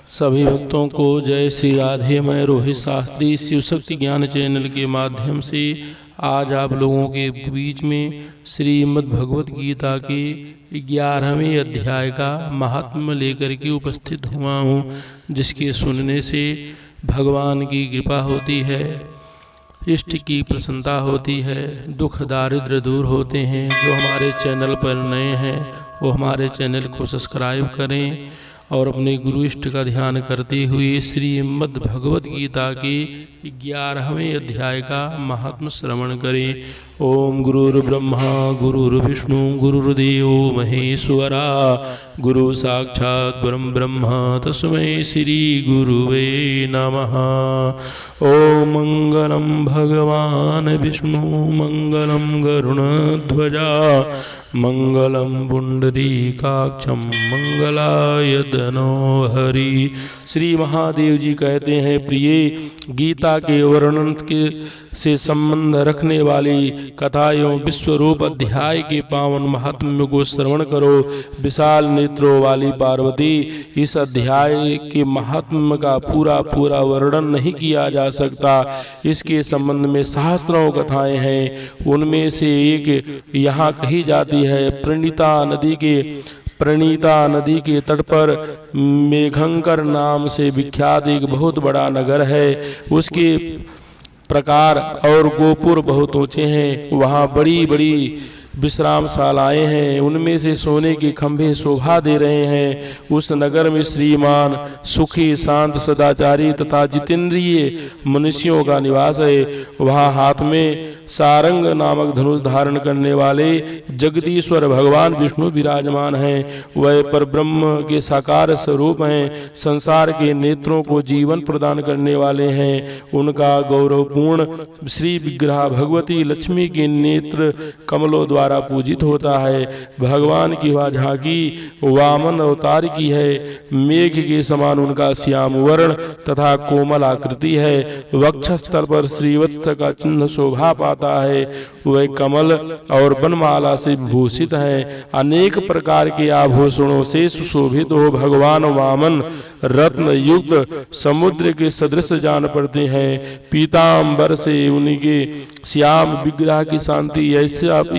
सभी भक्तों को जय श्री राधे। मैं रोहित शास्त्री शिव शक्ति ज्ञान चैनल के माध्यम से आज आप लोगों के बीच में श्रीमद् भगवत गीता के 11वें अध्याय का महात्म्य लेकर के उपस्थित हुआ हूँ, जिसके सुनने से भगवान की कृपा होती है, इष्ट की प्रसन्नता होती है, दुख दारिद्र दूर होते हैं। जो हमारे चैनल पर नए हैं वो हमारे चैनल को सब्सक्राइब करें और अपने गुरु इष्ट का ध्यान करते हुए श्रीमद् भगवत गीता के 11वें अध्याय का महात्म्य श्रवण करें। ओम गुरुर्ब्रह्मा गुरुर्विष्णु गुरुर्देवो महेश्वरा, गुरु साक्षात् परम ब्रह्म तस्मै श्री गुरुवे नमः। ओम मंगलम भगवान विष्णु मंगलम गरुणध्वजा मंगलम पुंडरीकाक्षं मंगलाय तनो हरि। श्री महादेव जी कहते हैं, प्रिय, गीता के वर्णन के से संबंध रखने वाली कथा एवं विश्वरूप अध्याय के पावन महात्म्य को श्रवण करो। विशाल नेत्रों वाली पार्वती, इस अध्याय के महात्म्य का पूरा वर्णन नहीं किया जा सकता। इसके संबंध में सहस्त्रों कथाएं हैं। उनमें से एक यहाँ कही जाती है। प्रणीता नदी के तट पर मेघंकर नाम से विख्यात एक बहुत बड़ा नगर है। उसके प्रकार और गोपुर बहुत ऊंचे हैं। वहाँ बड़ी बड़ी विश्रामशालाएं हैं, उनमें से सोने के खंभे शोभा दे रहे हैं। उस नगर में श्रीमान, सुखी, शांत, सदाचारी तथा जितेंद्रिय मनुष्यों का निवास है। वहाँ हाथ में सारंग नामक धनुष धारण करने वाले जगदीश्वर भगवान विष्णु विराजमान हैं। वह परब्रह्म के साकार स्वरूप हैं। संसार के नेत्रों को जीवन प्रदान करने वाले हैं। उनका गौरवपूर्ण श्री विग्रह भगवती लक्ष्मी के नेत्र कमलों द्वारा पूजित होता है। भगवान की वह झांकी वामन अवतार की है। मेघ के समान उनका श्याम वर्ण तथा कोमल आकृति है। वक्षस्थल पर श्रीवत्स का चिन्ह शोभा पाता है। वह कमल और बनमाला से भूषित है। अनेक प्रकार के आभूषणों से सुशोभित हो भगवान वामन रत्न युक्त समुद्र के सदृश जान पड़ते हैं। पीतांबर से उनके श्याम विग्रह की शांति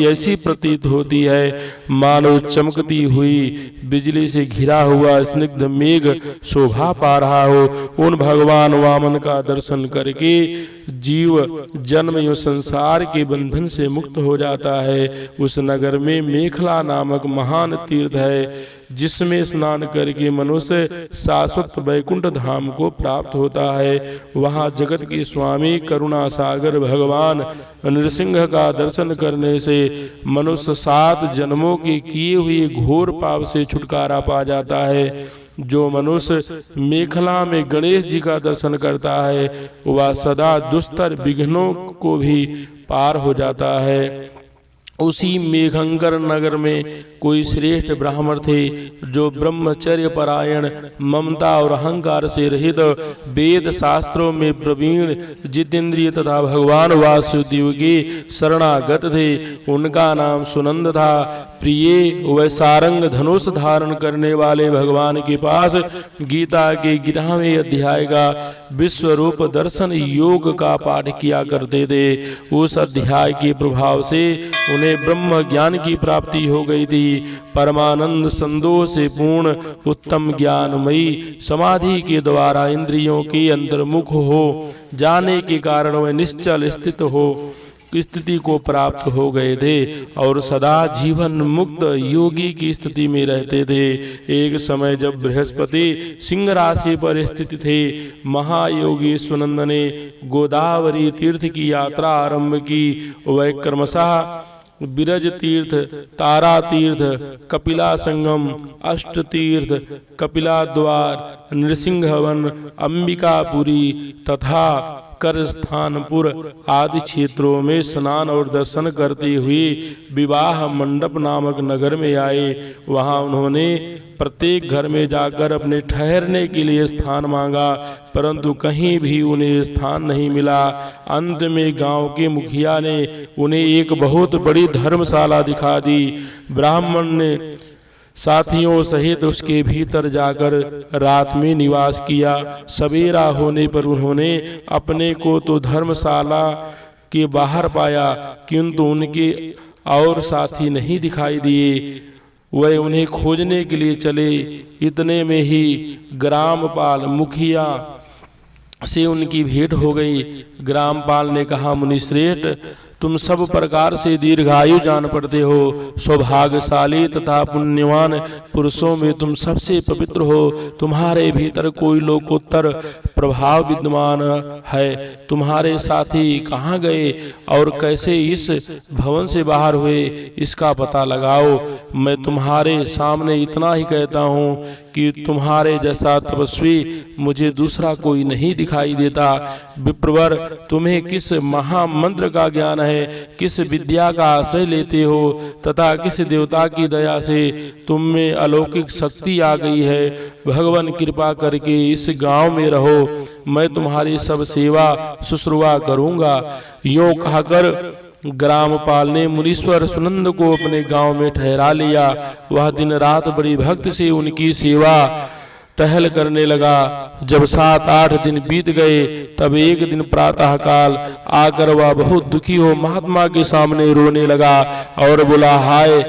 ऐसी प्रतीत होती है मानो चमकती हुई बिजली से घिरा हुआ स्निग्ध मेघ शोभा पा रहा हो। उन भगवान वामन का दर्शन करके जीव जन्म एवं संसार के बंधन से मुक्त हो जाता है। उस नगर में मेखला नामक महान तीर्थ है, जिसमें स्नान करके मनुष्य शाश्वत वैकुंठ धाम को प्राप्त होता है। वहाँ जगत के स्वामी करुणा सागर भगवान नृसिंह का दर्शन करने से मनुष्य 7 जन्मों के किए हुए घोर पाप से छुटकारा पा जाता है। जो मनुष्य मेखला में गणेश जी का दर्शन करता है वह सदा दुस्तर विघ्नों को भी पार हो जाता है। उसी मेघंकर नगर में कोई श्रेष्ठ ब्राह्मण थे, जो ब्रह्मचर्य परायण, ममता और अहंकार से रहित, वेद शास्त्रों में प्रवीण, जितेंद्रिय तथा भगवान वासुदेव के शरणागत थे। उनका नाम सुनंद था। प्रिय, वह सारंग धनुष धारण करने वाले भगवान के पास गीता के 11वें अध्याय का विश्वरूप दर्शन योग का पाठ किया करते थे। उस अध्याय के प्रभाव से उन्हें ब्रह्म ज्ञान की प्राप्ति हो गई थी। परमानंद संतोष से पूर्ण उत्तम ज्ञानमयी समाधि के द्वारा इंद्रियों के अंतर्मुख हो जाने के कारण वह निश्चल स्थिति को प्राप्त हो गए थे और सदा जीवन मुक्त योगी की स्थिति में रहते थे। एक समय जब बृहस्पति सिंह राशि पर स्थित थे, महायोगी सुनंद ने गोदावरी तीर्थ की यात्रा आरंभ की। वह क्रमशः बिरज तीर्थ, तारा तीर्थ, कपिला संगम, अष्ट तीर्थ, कपिला द्वार, नृसिंहवन, अंबिकापुरी तथा करस्थानपुर आदि क्षेत्रों में स्नान और दर्शन करते हुए विवाह मंडप नामक नगर में आए। वहां उन्होंने प्रत्येक घर में जाकर अपने ठहरने के लिए स्थान मांगा, परंतु कहीं भी उन्हें स्थान नहीं मिला। अंत में गांव के मुखिया ने उन्हें एक बहुत बड़ी धर्मशाला दिखा दी। ब्राह्मण ने साथियों सहित उसके भीतर जाकर रात में निवास किया। सवेरा होने पर उन्होंने अपने को तो धर्मशाला के बाहर पाया, किंतु उनके और साथी नहीं दिखाई दिए। वह उन्हें खोजने के लिए चले। इतने में ही ग्रामपाल मुखिया से उनकी भेंट हो गई। ग्रामपाल ने कहा, मुनिश्रेष्ठ, तुम सब प्रकार से दीर्घायु जान पड़ते हो। सौभाग्यशाली तथा पुण्यवान पुरुषों में तुम सबसे पवित्र हो। तुम्हारे भीतर कोई लोकोत्तर प्रभाव विद्यमान है। तुम्हारे साथी कहाँ गए और कैसे इस भवन से बाहर हुए, इसका पता लगाओ। मैं तुम्हारे सामने इतना ही कहता हूँ कि तुम्हारे जैसा तपस्वी मुझे दूसरा कोई नहीं दिखाई देता। विप्रवर, तुम्हें किस महामंत्र का ज्ञान है, किस विद्या का आश्रय लेते हो तथा किस देवता की दया से तुम में अलौकिक शक्ति आ गई है। भगवान कृपा करके इस गांव में रहो, मैं तुम्हारी सब सेवा शुश्रूषा करूंगा। यूं कहकर ग्रामपाल ने मुनीश्वर सुनंद को अपने गांव में ठहरा लिया। वह दिन रात बड़ी भक्ति से उनकी सेवा टहल करने लगा। जब 7-8 दिन बीत गए, तब एक दिन प्रातः काल आकर वह बहुत दुखी हो महात्मा के सामने रोने लगा और बोला, हाय,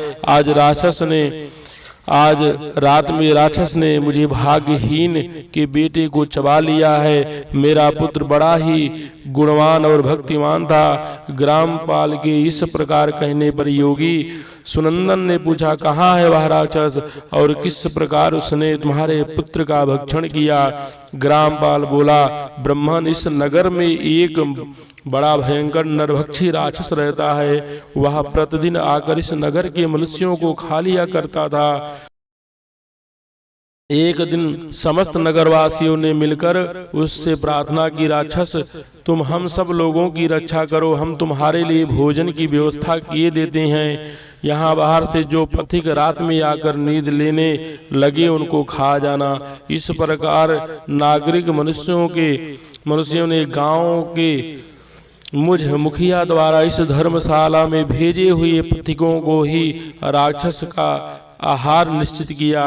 आज रात में राक्षस ने मुझे भाग्यहीन के बेटे को चबा लिया है। मेरा पुत्र बड़ा ही गुणवान और भक्तिमान था। ग्रामपाल के इस प्रकार कहने पर योगी सुनंदन ने पूछा, कहाँ है वह राक्षस और किस प्रकार उसने तुम्हारे पुत्र का भक्षण किया। ग्रामपाल बोला, ब्राह्मण, इस नगर में एक बड़ा भयंकर नरभक्षी राक्षस रहता है। वह प्रतिदिन आकर इस नगर के मनुष्यों को खा लिया करता था। एक दिन समस्त नगरवासियों ने मिलकर उससे प्रार्थना की, राक्षस, तुम हम सब लोगों की रक्षा करो, हम तुम्हारे लिए भोजन की व्यवस्था किए देते हैं। यहाँ बाहर से जो पथिक रात में आकर नींद लेने लगे उनको खा जाना। इस प्रकार नागरिक मनुष्यों ने गांव के मुझ मुखिया द्वारा इस धर्मशाला में भेजे हुए पथिकों को ही राक्षस का आहार निश्चित किया।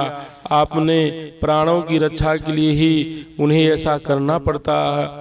आपने प्राणों की रक्षा के लिए ही उन्हें ऐसा करना पड़ता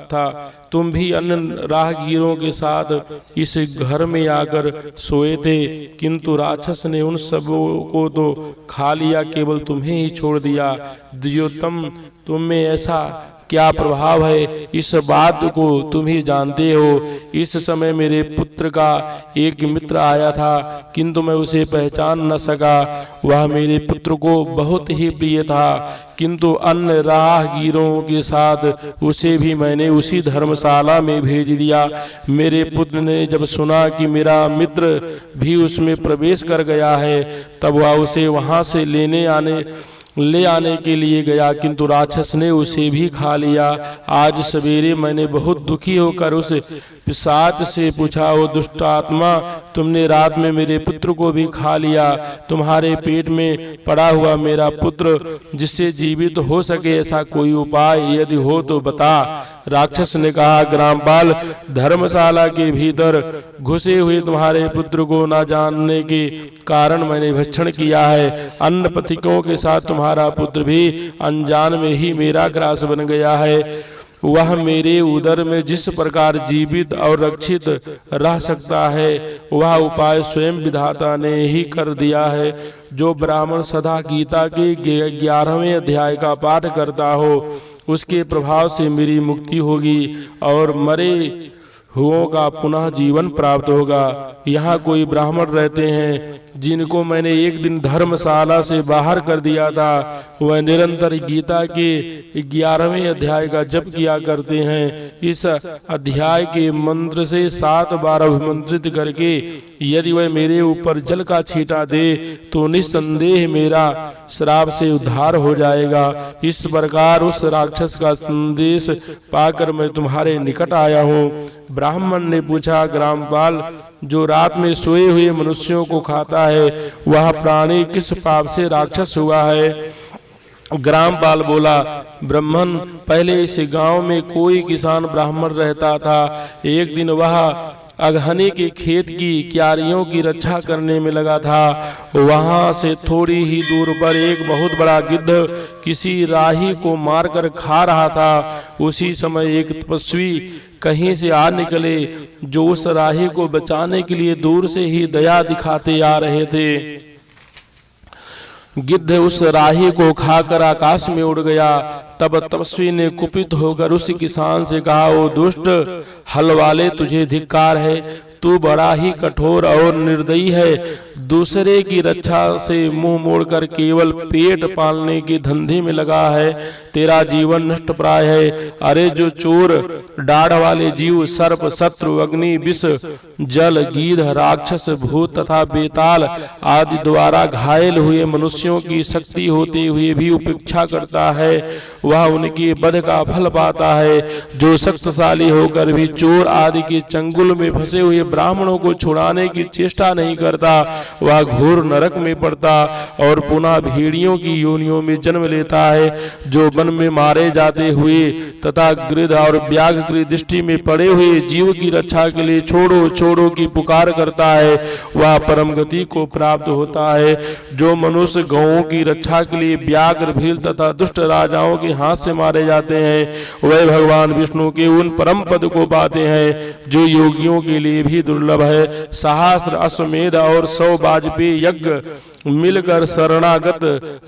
था। तुम भी अन्य राहगीरों के साथ इस घर में आकर सोए थे, किंतु राक्षस ने उन सबों को तो खा लिया, केवल तुम्हें ही छोड़ दिया। द्विजोत्तम, तुम में ऐसा क्या प्रभाव है, इस बात को तुम ही जानते हो। इस समय मेरे पुत्र का एक मित्र आया था, किंतु मैं उसे पहचान न सका। वह मेरे पुत्र को बहुत ही प्रिय था, किंतु अन्य राहगीरों के साथ उसे भी मैंने उसी धर्मशाला में भेज दिया। मेरे पुत्र ने जब सुना कि मेरा मित्र भी उसमें प्रवेश कर गया है, तब वह उसे वहां से ले आने के लिए गया, किंतु राक्षस ने उसे भी खा लिया। आज सवेरे मैंने बहुत दुखी होकर उस पिशाच से पूछा, ओ दुष्ट आत्मा, तुमने रात में मेरे पुत्र को भी खा लिया। तुम्हारे पेट में पड़ा हुआ मेरा पुत्र जिससे जीवित हो सके, ऐसा कोई उपाय यदि हो तो बता। राक्षस ने कहा, ग्रामपाल, धर्मशाला के भीतर घुसे हुए तुम्हारे पुत्र को न जानने के कारण मैंने भक्षण किया है। अन्य पथिकों के साथ तुम्हारा पुत्र भी अनजान में ही मेरा ग्रास बन गया है। वह मेरे उदर में जिस प्रकार जीवित और रक्षित रह सकता है, वह उपाय स्वयं विधाता ने ही कर दिया है। जो ब्राह्मण सदा गीता के 11वें अध्याय का पाठ करता हो, उसके प्रभाव से मेरी मुक्ति होगी और मरे हुओं का पुनः जीवन प्राप्त होगा। यहाँ कोई ब्राह्मण रहते हैं जिनको मैंने एक दिन धर्मशाला से बाहर कर दिया था। वह निरंतर गीता के 11वें अध्याय का जप किया करते हैं। इस अध्याय के मंत्र से 7 बार अभिमंत्रित करके यदि वह मेरे ऊपर जल का छींटा दे तो निस्संदेह मेरा श्राप से उद्धार हो जाएगा। इस प्रकार उस राक्षस का संदेश पाकर मैं तुम्हारे निकट आया हूँ। ब्राह्मण ने पूछा, ग्रामपाल, जो रात में सोए हुए मनुष्यों को खाता है, वह प्राणी किस पाप से राक्षस हुआ है? ग्रामपाल बोला, ब्राह्मण, पहले इस गांव में कोई किसान ब्राह्मण रहता था। एक दिन वह अगहनी के खेत की क्यारियों की रक्षा करने में लगा था। वहां से थोड़ी ही दूर पर एक बहुत बड़ा गिद्ध किसी राही को मारकर खा रहा था। उसी समय एक तपस्वी कहीं से आ निकले जो उस राही को बचाने के लिए दूर से ही दया दिखाते आ रहे थे। गिद्ध उस राही को खाकर आकाश में उड़ गया। तब तपस्वी ने कुपित होकर उस किसान से कहा, ओ दुष्ट हल वाले, तुझे धिक्कार है, तू बड़ा ही कठोर और निर्दयी है। दूसरे की रक्षा से मुंह मोड़कर केवल पेट पालने के धंधे में लगा है। तेरा जीवन नष्ट प्राय है। अरे जो चोर, डाढ़ वाले जीव, सर्प, शत्रु, अग्नि, विष, जल, गीध, राक्षस, भूत तथा बेताल आदि द्वारा घायल हुए मनुष्यों की शक्ति होते हुए भी उपेक्षा करता है, वह उनके वध का फल पाता है। जो शक्तिशाली होकर भी चोर आदि के चंगुल में फंसे हुए ब्राह्मणों को छुड़ाने की चेष्टा नहीं करता, वह घोर नरक में पड़ता और पुनः भेड़ियों की योनियों में जन्म लेता है। जो वन में मारे जाते हुए तथा गिद्ध और व्याघ्र की दृष्टि में पड़े हुए जीव की रक्षा के लिए छोड़ो छोड़ो की पुकार करता है, वह परम गति को प्राप्त होता है। जो मनुष्य गौओं की रक्षा के लिए व्याघ्र, भील तथा दुष्ट राजाओं के हाथ से मारे जाते हैं, वह भगवान विष्णु के उन परम पद को पाते हैं जो योगियों के लिए भी दुर्लभ है। सहस्र अश्वमेध और 100 वाजपेयी यज्ञ मिलकर शरणागत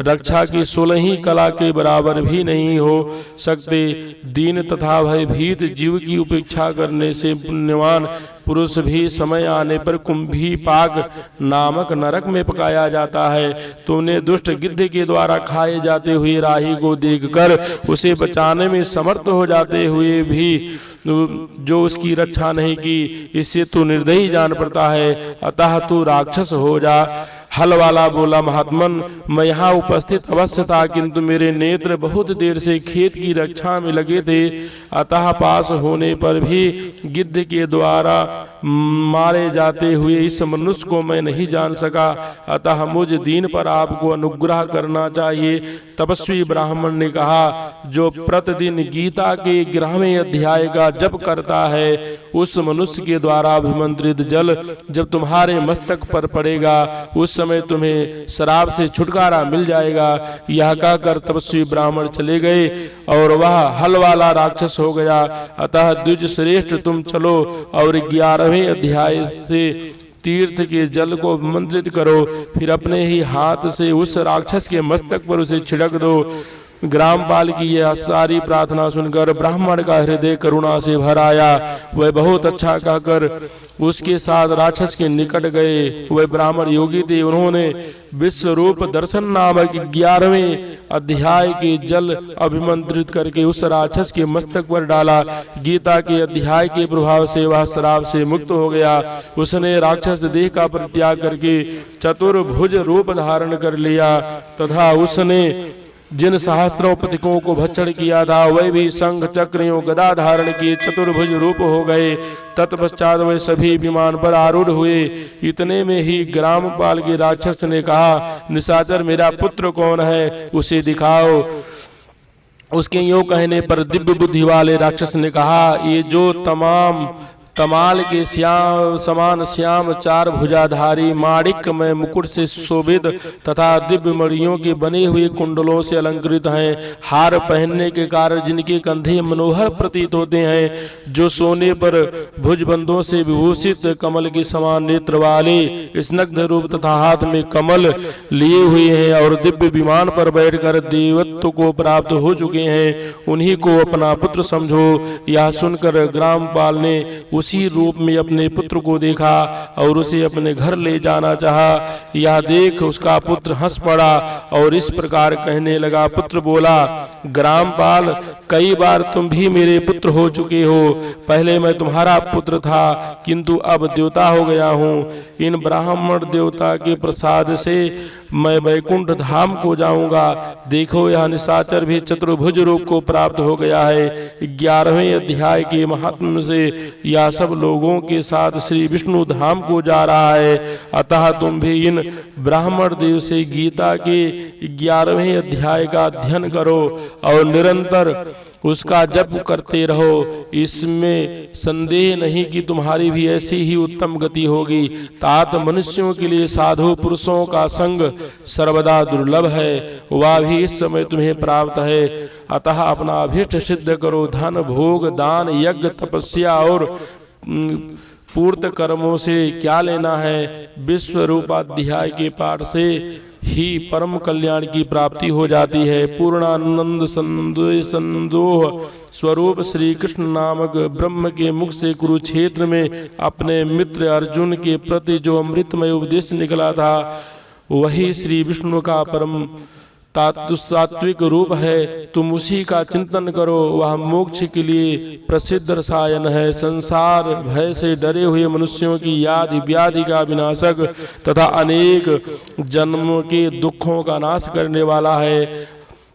रक्षा की 16 कला के बराबर भी नहीं हो सकते। दीन तथा भयभीत जीव की उपेक्षा करने से पुण्यवान पुरुष भी समय आने पर कुंभी पाक नामक नरक में पकाया जाता है। तूने दुष्ट गिद्ध के द्वारा खाए जाते हुए राही को देखकर उसे बचाने में समर्थ हो जाते हुए भी जो उसकी रक्षा नहीं की, इससे तू निर्दयी जान पड़ता है। अतः तू राक्षस हो जा। हल वाला बोला, महात्मन, मैं यहाँ उपस्थित अवश्य था, किंतु मेरे नेत्र बहुत देर से खेत की रक्षा में लगे थे, अतः पास होने पर भी गिद्ध के द्वारा मारे जाते हुए इस मनुष्य को मैं नहीं जान सका। अतः मुझ दीन पर आपको अनुग्रह करना चाहिए। तपस्वी ब्राह्मण ने कहा, जो प्रतिदिन गीता के 11वें अध्याय का जप करता है, उस मनुष्य के द्वारा अभिमंत्रित जल जब तुम्हारे मस्तक पर पड़ेगा, उस समय तुम्हें शराब से छुटकारा मिल जाएगा। यह कहकर तपस्वी ब्राह्मण चले गए और वह हल वाला राक्षस हो गया। अतः द्विज श्रेष्ठ, तुम चलो और 11वें अध्याय से तीर्थ के जल को मंत्रित करो, फिर अपने ही हाथ से उस राक्षस के मस्तक पर उसे छिड़क दो। ग्रामपाल की यह सारी प्रार्थना सुनकर ब्राह्मण का हृदय करुणा से भर आया। वह बहुत अच्छा कहकर उसके साथ राक्षस के निकट गए। वह ब्राह्मण योगी थे। उन्होंने विश्वरूप दर्शन नामक 11वें अध्याय के जल अभिमंत्रित करके उस राक्षस के मस्तक पर डाला। गीता के अध्याय के प्रभाव से वह शराब से मुक्त हो गया। उसने राक्षस देह का परित्याग करके चतुर्भुज रूप धारण कर लिया तथा उसने जिन सहस्त्रों पथिकों को भक्षण किया था, वह भी शंख, चक्र एवं गदा धारण किए चतुर्भुज रूप हो गए। तत्पश्चात वे सभी विमान पर आरूढ़ हुए। इतने में ही ग्रामपाल के राक्षस ने कहा, निशाचर, मेरा पुत्र कौन है, उसे दिखाओ। उसके यूं कहने पर दिव्य बुद्धि वाले राक्षस ने कहा, ये जो तमाल के समान श्याम 4 भुजाधारी माणिक्यमय मुकुट से शोभित तथा दिव्य मणियों के बने हुए कुंडलों से अलंकृत हैं, हार पहनने के कारण जिनके कंधे मनोहर प्रतीत होते हैं, जो सोने पर भुजबंधों से विभूषित कमल के समान नेत्र वाले, स्निग्ध रूप तथा हाथ में कमल लिए हुए हैं और दिव्य विमान पर बैठकर देवत्व को प्राप्त हो चुके हैं, उन्हीं को अपना पुत्र समझो। यह सुनकर ग्रामपाल ने उसी रूप में अपने पुत्र को देखा और उसे अपने घर ले जाना चाहा। यह देख उसका पुत्र हंस पड़ा और इस प्रकार कहने लगा। पुत्र बोला, ग्रामपाल, कई बार तुम भी मेरे पुत्र हो चुके हो। पहले मैं तुम्हारा पुत्र था, किंतु अब देवता हो गया हूँ। इन ब्राह्मण देवता के प्रसाद से मैं वैकुंठ धाम को जाऊंगा। देखो यह निशाचर भी चतुर्भुज रूप को प्राप्त हो गया है। 11वें अध्याय के महात्म्य से यह सब लोगों के साथ श्री विष्णु धाम को जा रहा है। अतः तुम भी इन ब्राह्मण देव से गीता के 11वें अध्याय का अध्ययन करो और निरंतर उसका जप करते रहो। इसमें संदेह नहीं कि तुम्हारी भी ऐसी ही उत्तम गति होगी। तात मनुष्यों के लिए साधु पुरुषों का संग सर्वदा दुर्लभ है, वह भी इस समय तुम्हें प्राप्त है। अतः अपना अभीष्ट सिद्ध करो। धन भोग दान यज्ञ तपस्या और पूर्त कर्मों से क्या लेना है। विश्व रूपाध्याय के पाठ से ही परम कल्याण की प्राप्ति हो जाती है। पूर्णानंद संदोह स्वरूप श्री कृष्ण नामक ब्रह्म के मुख से कुरुक्षेत्र में अपने मित्र अर्जुन के प्रति जो अमृतमय उपदेश निकला था, वही श्री विष्णु का परम सात्विक रूप है। तुम उसी का चिंतन करो, वह मोक्ष के लिए प्रसिद्ध रसायन है। संसार भय से डरे हुए मनुष्यों की याद व्याधि का विनाशक तथा अनेक जन्मों के दुखों का नाश करने वाला है।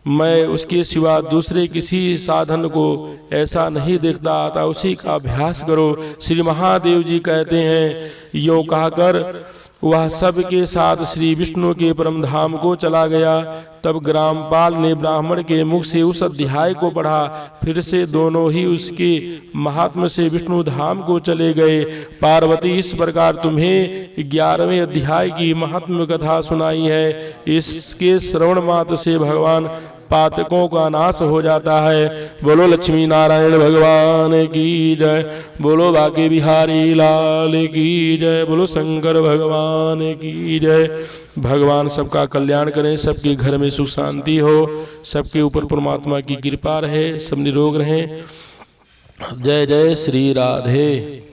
मैं उसके सिवा दूसरे किसी साधन को ऐसा नहीं देखता आता, उसी का अभ्यास करो। श्री महादेव जी कहते हैं, यो कहकर वह सबके साथ श्री विष्णु के परम धाम को चला गया। तब ग्रामपाल ने ब्राह्मण के मुख से उस अध्याय को पढ़ा। फिर से दोनों ही उसके महात्म्य से विष्णु धाम को चले गए। पार्वती, इस प्रकार तुम्हें 11वें अध्याय की महात्म्य कथा सुनाई है। इसके श्रवण मात्र से भगवान पातकों का नाश हो जाता है। बोलो लक्ष्मी नारायण भगवान की जय। बोलो बाके बिहारी लाल की जय। बोलो शंकर भगवान की जय। भगवान सबका कल्याण करें, सबके घर में सुख शांति हो, सबके ऊपर परमात्मा की कृपा रहे, सब निरोग रहें। जय जय श्री राधे।